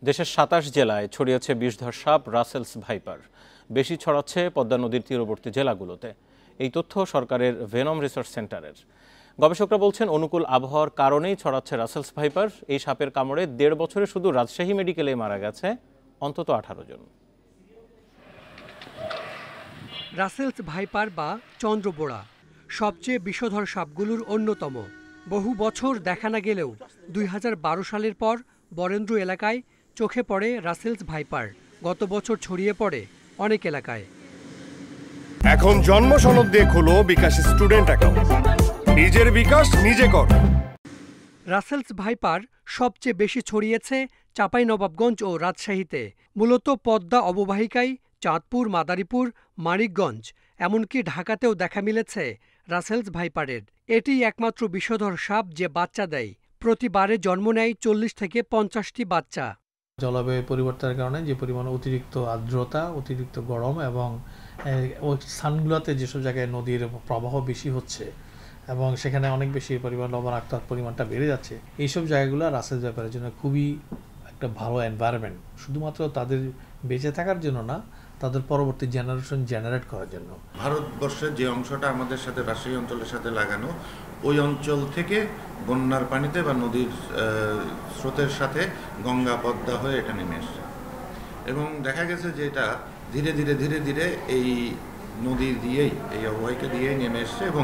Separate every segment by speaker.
Speaker 1: দেশের ২৭ জেলায় ছড়িয়েছে বিষধর সাপ রাসেলস ভাইপার। বেশি ছড়াচ্ছে পদ্মা নদীর তীরবর্তী জেলাগুলোতে। এই তথ্য সরকারের ভেনম রিসার্চ সেন্টারের। গবেষকরা বলছেন, অনুকূল আবহাওয়ার কারণেই ছড়াচ্ছে রাসেলস ভাইপার। এই সাপের কামড়ে ১.৫ বছরে শুধু রাজশাহী মেডিকেলে মারা গেছে অন্তত ১৮ জন।
Speaker 2: রাসেলস ভাইপার বা চন্দ্রবোড়া সবচেয়ে বিষধর সাপগুলোর অন্যতম। বহু বছর দেখা না গেলেও ২০১২ সালের পর বরেন্দ্র এলাকায় চোখে পড়ে রাসেলস ভাইপার। গত বছর ছড়িয়ে পড়ে অনেক এলাকায়।
Speaker 3: এখন জন্ম সনদ দিয়ে খোলো বিকাশ স্টুডেন্ট অ্যাকাউন্ট। নিজের বিকাশ নিজে কর।
Speaker 2: রাসেলস ভাইপার সবচেয়ে বেশি ছড়িয়েছে চাঁপাইনবাবগঞ্জ ও রাজশাহীতে। মূলত পদ্মা অববাহিকায় চাঁদপুর, মাদারীপুর, মানিকগঞ্জ, এমনকি ঢাকাতেও দেখা মিলেছে রাসেলস ভাইপারের। এটি একমাত্র বিষধর সাপ যে বাচ্চা দেয়। প্রতিবারে জন্ম নেয় ৪০ থেকে ৫০টি বাচ্চা।
Speaker 4: জলবায়ু পরিবর্তনের কারণে যে পরিমাণ অতিরিক্ত আর্দ্রতা, অতিরিক্ত গরম এবং ওই স্থানগুলোতে যেসব জায়গায় নদীর প্রবাহ বেশি হচ্ছে এবং সেখানে অনেক বেশি পরিমাণ লবণাক্ত পরিমাণটা বেড়ে যাচ্ছে, এইসব জায়গাগুলো রাসেলস ভাইপারের জন্য খুবই একটা ভালো এনভায়রনমেন্ট। শুধুমাত্র তাদের বেঁচে থাকার জন্য না, তাদের পরবর্তী জেনারেশন জেনারেট করার জন্য।
Speaker 5: ভারতবর্ষের যে অংশটা আমাদের সাথে রাজশাহী অঞ্চলের সাথে লাগানো, ওই অঞ্চল থেকে বন্যার পানিতে বা নদীর স্রোতের সাথে গঙ্গা পদ্মা হয়ে এটা নেমে এসছে এবং দেখা গেছে যে এটা ধীরে ধীরে এই নদী দিয়েই, এই অববাহিকা দিয়েই নেমে এসছে এবং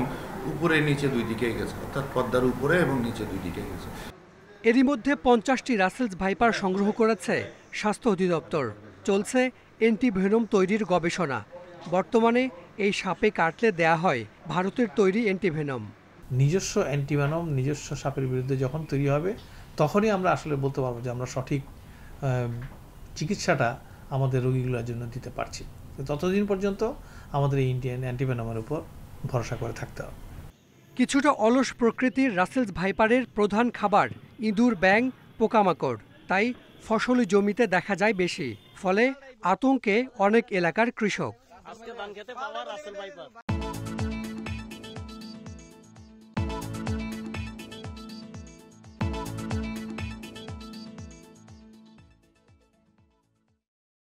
Speaker 5: উপরে নিচে দুই দিকেই গেছে, অর্থাৎ পদ্মার উপরে এবং নিচে দুই দিকে গেছে।
Speaker 2: এরই মধ্যে ৫০টি রাসেলস ভাইপার সংগ্রহ করেছে স্বাস্থ্য অধিদপ্তর। চলছে অ্যান্টিভেনম তৈরির গবেষণা। বর্তমানে এই সাপে কাটলে দেয়া হয় ভারতের তৈরি অ্যান্টিভেনম।
Speaker 4: নিজস্ব অ্যান্টিভেনম নিজস্ব সাপের বিরুদ্ধে যখন তৈরি হবে, তখনই আমরা আসলে বলতে পারবো যে আমরা সঠিক চিকিৎসাটা আমাদের রোগীগুলোর জন্য দিতে পারছি। ততদিন পর্যন্ত আমাদের এই ইন্ডিয়ান অ্যান্টিভেনমের উপর ভরসা করে থাকতে হবে।
Speaker 2: কিছুটা অলস প্রকৃতির রাসেলস ভাইপারের প্রধান খাবার ইঁদুর, ব্যাঙ, পোকামাকড়। তাই ফসলি জমিতে দেখা যায় বেশি। ফলে আতঙ্কে অনেক এলাকার কৃষক।